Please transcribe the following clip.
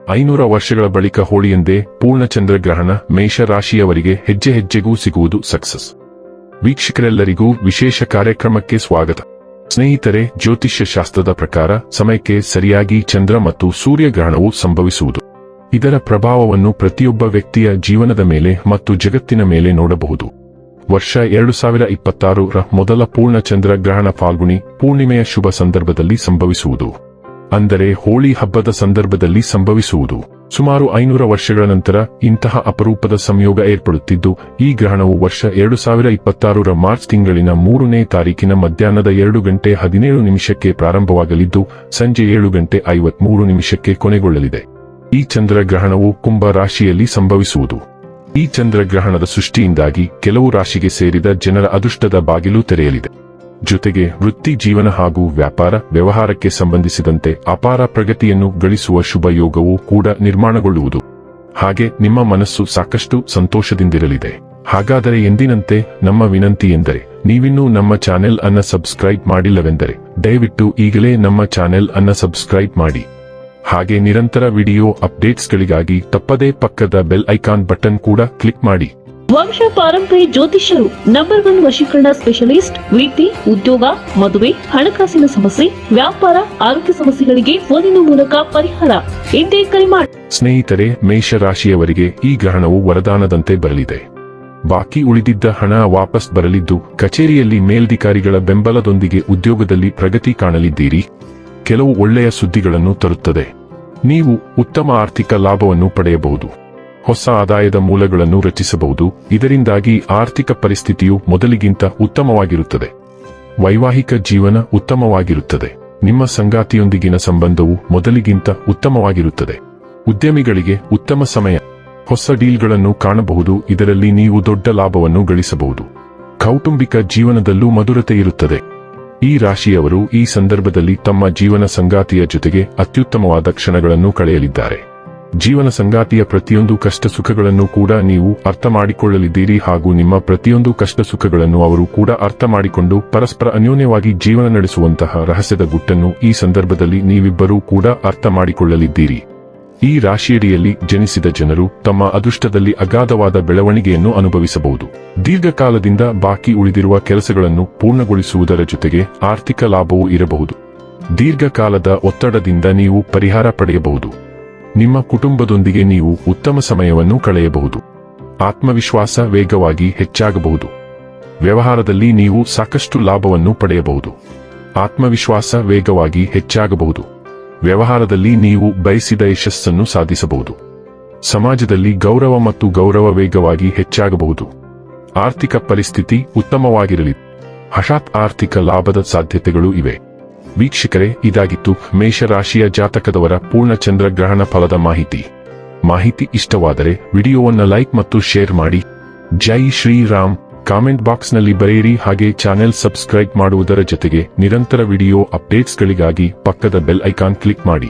500 ವರ್ಷಗಳ ಬಳಿಕ ಹೋಳಿಯಂದೇ ಪೂರ್ಣಚಂದ್ರಗ್ರಹಣ ಮೇಷ ರಾಶಿಯವರಿಗೆ ಹೆಜ್ಜೆ ಹೆಜ್ಜೆಗೂ ಸಿಗುವುದು ಸಕ್ಸಸ್. ವೀಕ್ಷಕರೆಲ್ಲರಿಗೂ ವಿಶೇಷ ಕಾರ್ಯಕ್ರಮಕ್ಕೆ ಸ್ವಾಗತ. ಸ್ನೇಹಿತರೆ, ಜ್ಯೋತಿಷ್ಯ ಶಾಸ್ತ್ರದ ಪ್ರಕಾರ ಸಮಯಕ್ಕೆ ಸರಿಯಾಗಿ ಚಂದ್ರ ಮತ್ತು ಸೂರ್ಯಗ್ರಹಣವು ಸಂಭವಿಸುವುದು. ಇದರ ಪ್ರಭಾವವನ್ನು ಪ್ರತಿಯೊಬ್ಬ ವ್ಯಕ್ತಿಯ ಜೀವನದ ಮೇಲೆ ಮತ್ತು ಜಗತ್ತಿನ ಮೇಲೆ ನೋಡಬಹುದು. ವರ್ಷ 2026ರ ಮೊದಲ ಪೂರ್ಣಚಂದ್ರ ಗ್ರಹಣ ಫಾಲ್ಗುಣಿ ಪೂರ್ಣಿಮೆಯ ಶುಭ ಸಂದರ್ಭದಲ್ಲಿ ಸಂಭವಿಸುವುದು. ಅಂದರೆ ಹೋಳಿ ಹಬ್ಬದ ಸಂದರ್ಭದಲ್ಲಿ ಸಂಭವಿಸುವುದು. ಸುಮಾರು 500 ವರ್ಷಗಳ ನಂತರ ಇಂತಹ ಅಪರೂಪದ ಸಂಯೋಗ ಏರ್ಪಡುತ್ತಿದ್ದು, ಈ ಗ್ರಹಣವು ವರ್ಷ 2026ರ ಮಾರ್ಚ್ ತಿಂಗಳಿನ 3ನೇ ತಾರೀಕಿನ ಮಧ್ಯಾಹ್ನದ 2:17 ಪ್ರಾರಂಭವಾಗಲಿದ್ದು, ಸಂಜೆ 7:53 ಕೊನೆಗೊಳ್ಳಲಿದೆ. ಈ ಚಂದ್ರಗ್ರಹಣವು ಕುಂಭ ರಾಶಿಯಲ್ಲಿ ಸಂಭವಿಸುವುದು. ಈ ಚಂದ್ರಗ್ರಹಣದ ಸೃಷ್ಟಿಯಿಂದಾಗಿ ಕೆಲವು ರಾಶಿಗೆ ಸೇರಿದ ಜನರ ಅದೃಷ್ಟದ ಬಾಗಿಲು ತೆರೆಯಲಿದೆ. ಜೊತೆಗೆ ವೃತ್ತಿ ಜೀವನ ಹಾಗೂ ವ್ಯಾಪಾರ ವ್ಯವಹಾರಕ್ಕೆ ಸಂಬಂಧಿಸಿದಂತೆ ಅಪಾರ ಪ್ರಗತಿಯನ್ನು ಗಳಿಸುವ ಶುಭ ಯೋಗವೂ ಕೂಡ ನಿರ್ಮಾಣಗೊಳ್ಳುವುದು. ಹಾಗೆ ನಿಮ್ಮ ಮನಸ್ಸು ಸಾಕಷ್ಟು ಸಂತೋಷದಿಂದಿರಲಿದೆ. ಹಾಗಾದರೆ ಎಂದಿನಂತೆ ನಮ್ಮ ವಿನಂತಿ ಎಂದರೆ, ನೀವಿನ್ನೂ ನಮ್ಮ ಚಾನೆಲ್ ಅನ್ನು ಸಬ್ಸ್ಕ್ರೈಬ್ ಮಾಡಿಲ್ಲವೆಂದರೆ ದಯವಿಟ್ಟು ಈಗಲೇ ನಮ್ಮ ಚಾನೆಲ್ ಅನ್ನು ಸಬ್ಸ್ಕ್ರೈಬ್ ಮಾಡಿ. ಹಾಗೆ ನಿರಂತರ ವಿಡಿಯೋ ಅಪ್ಡೇಟ್ಸ್ಗಳಿಗಾಗಿ ತಪ್ಪದೇ ಪಕ್ಕದ ಬೆಲ್ ಐಕಾನ್ ಬಟನ್ ಕೂಡ ಕ್ಲಿಕ್ ಮಾಡಿ. ವಂಶ ಪಾರಂಪರ್ಯ ಜ್ಯೋತಿಷ್ಯರು ನಂಬರ್ 1 ವಶೀಕರಣ ಸ್ಪೆಷಲಿಸ್ಟ್. ವೃತ್ತಿ, ಉದ್ಯೋಗ, ಮದುವೆ, ಹಣಕಾಸಿನ ಸಮಸ್ಯೆ, ವ್ಯಾಪಾರ, ಆರೋಗ್ಯ ಸಮಸ್ಯೆಗಳಿಗೆ ಫೋನಿನ ಮೂಲಕ ಪರಿಹಾರ. ಇಂದೇ ಕರೆ ಮಾಡಿ. ಸ್ನೇಹಿತರೆ, ಮೇಷ ರಾಶಿಯವರಿಗೆ ಈ ಗ್ರಹಣವು ವರದಾನದಂತೆ ಬರಲಿದೆ. ಬಾಕಿ ಉಳಿದಿದ್ದ ಹಣ ವಾಪಸ್ ಬರಲಿದ್ದು, ಕಚೇರಿಯಲ್ಲಿ ಮೇಲಧಿಕಾರಿಗಳ ಬೆಂಬಲದೊಂದಿಗೆ ಉದ್ಯೋಗದಲ್ಲಿ ಪ್ರಗತಿ ಕಾಣಲಿದ್ದೀರಿ. ಕೆಲವು ಒಳ್ಳೆಯ ಸುದ್ದಿಗಳನ್ನು ತರುತ್ತದೆ. ನೀವು ಉತ್ತಮ ಆರ್ಥಿಕ ಲಾಭವನ್ನು ಪಡೆಯಬಹುದು. ಹೊಸ ಆದಾಯದ ಮೂಲಗಳನ್ನು ರಚಿಸಬಹುದು. ಇದರಿಂದಾಗಿ ಆರ್ಥಿಕ ಪರಿಸ್ಥಿತಿಯು ಮೊದಲಿಗಿಂತ ಉತ್ತಮವಾಗಿರುತ್ತದೆ. ವೈವಾಹಿಕ ಜೀವನ ಉತ್ತಮವಾಗಿರುತ್ತದೆ. ನಿಮ್ಮ ಸಂಗಾತಿಯೊಂದಿಗಿನ ಸಂಬಂಧವು ಮೊದಲಿಗಿಂತ ಉತ್ತಮವಾಗಿರುತ್ತದೆ. ಉದ್ಯಮಿಗಳಿಗೆ ಉತ್ತಮ ಸಮಯ. ಹೊಸ ಡೀಲ್ಗಳನ್ನು ಕಾಣಬಹುದು. ಇದರಲ್ಲಿ ನೀವು ದೊಡ್ಡ ಲಾಭವನ್ನು ಗಳಿಸಬಹುದು. ಕೌಟುಂಬಿಕ ಜೀವನದಲ್ಲೂ ಮಧುರತೆ ಇರುತ್ತದೆ. ಈ ರಾಶಿಯವರು ಈ ಸಂದರ್ಭದಲ್ಲಿ ತಮ್ಮ ಜೀವನ ಸಂಗಾತಿಯ ಜೊತೆಗೆ ಅತ್ಯುತ್ತಮವಾದ ಕ್ಷಣಗಳನ್ನು ಕಳೆಯಲಿದ್ದಾರೆ. ಜೀವನ ಸಂಗಾತಿಯ ಪ್ರತಿಯೊಂದು ಕಷ್ಟ ಸುಖಗಳನ್ನು ಕೂಡ ನೀವು ಅರ್ಥ ಮಾಡಿಕೊಳ್ಳಲಿದ್ದೀರಿ ಹಾಗೂ ನಿಮ್ಮ ಪ್ರತಿಯೊಂದು ಕಷ್ಟ ಸುಖಗಳನ್ನು ಅವರು ಕೂಡ ಅರ್ಥ ಮಾಡಿಕೊಂಡು ಪರಸ್ಪರ ಅನ್ಯೋನ್ಯವಾಗಿ ಜೀವನ ನಡೆಸುವಂತಹ ರಹಸ್ಯದ ಗುಟ್ಟನ್ನು ಈ ಸಂದರ್ಭದಲ್ಲಿ ನೀವಿಬ್ಬರೂ ಕೂಡ ಅರ್ಥ ಮಾಡಿಕೊಳ್ಳಲಿದ್ದೀರಿ. ಈ ರಾಶಿಯಡಿಯಲ್ಲಿ ಜನಿಸಿದ ಜನರು ತಮ್ಮ ಅದೃಷ್ಟದಲ್ಲಿ ಅಗಾಧವಾದ ಬೆಳವಣಿಗೆಯನ್ನು ಅನುಭವಿಸಬಹುದು. ದೀರ್ಘಕಾಲದಿಂದ ಬಾಕಿ ಉಳಿದಿರುವ ಕೆಲಸಗಳನ್ನು ಪೂರ್ಣಗೊಳಿಸುವುದರ ಜೊತೆಗೆ ಆರ್ಥಿಕ ಲಾಭವೂ ಇರಬಹುದು. ದೀರ್ಘಕಾಲದ ಒತ್ತಡದಿಂದ ನೀವು ಪರಿಹಾರ ಪಡೆಯಬಹುದು. ನಿಮ್ಮ ಕುಟುಂಬದೊಂದಿಗೆ ನೀವು ಉತ್ತಮ ಸಮಯವನ್ನು ಕಳೆಯಬಹುದು. ಆತ್ಮವಿಶ್ವಾಸ ವೇಗವಾಗಿ ಹೆಚ್ಚಾಗಬಹುದು. ವ್ಯವಹಾರದಲ್ಲಿ ನೀವು ಸಾಕಷ್ಟು ಲಾಭವನ್ನು ಪಡೆಯಬಹುದು. ಆತ್ಮವಿಶ್ವಾಸ ವೇಗವಾಗಿ ಹೆಚ್ಚಾಗಬಹುದು. ವ್ಯವಹಾರದಲ್ಲಿ ನೀವು ಬಯಸಿದ ಯಶಸ್ಸನ್ನು ಸಾಧಿಸಬಹುದು. ಸಮಾಜದಲ್ಲಿ ಗೌರವ ಮತ್ತು ಗೌರವ ವೇಗವಾಗಿ ಹೆಚ್ಚಾಗಬಹುದು. ಆರ್ಥಿಕ ಪರಿಸ್ಥಿತಿ ಉತ್ತಮವಾಗಿರಲಿದೆ. ಹಠಾತ್ ಆರ್ಥಿಕ ಲಾಭದ ಸಾಧ್ಯತೆಗಳು ಇವೆ. ವೀಕ್ಷಕರೇ, ಇದಾಗಿತ್ತು ಮೇಷರಾಶಿಯ ಜಾತಕದವರ ಪೂರ್ಣಚಂದ್ರ ಗ್ರಹಣ ಫಲದ ಮಾಹಿತಿ ಇಷ್ಟವಾದರೆ ವಿಡಿಯೋವನ್ನು ಲೈಕ್ ಮತ್ತು ಶೇರ್ ಮಾಡಿ. ಜೈ ಶ್ರೀರಾಮ್. ಕಾಮೆಂಟ್ ಬಾಕ್ಸ್ನಲ್ಲಿ ಬರೆಯಿರಿ. ಹಾಗೆ ಚಾನೆಲ್ ಸಬ್ಸ್ಕ್ರೈಬ್ ಮಾಡುವುದರ ಜೊತೆಗೆ ನಿರಂತರ ವಿಡಿಯೋ ಅಪ್ಡೇಟ್ಸ್ಗಳಿಗಾಗಿ ಪಕ್ಕದ ಬೆಲ್ ಐಕಾನ್ ಕ್ಲಿಕ್ ಮಾಡಿ.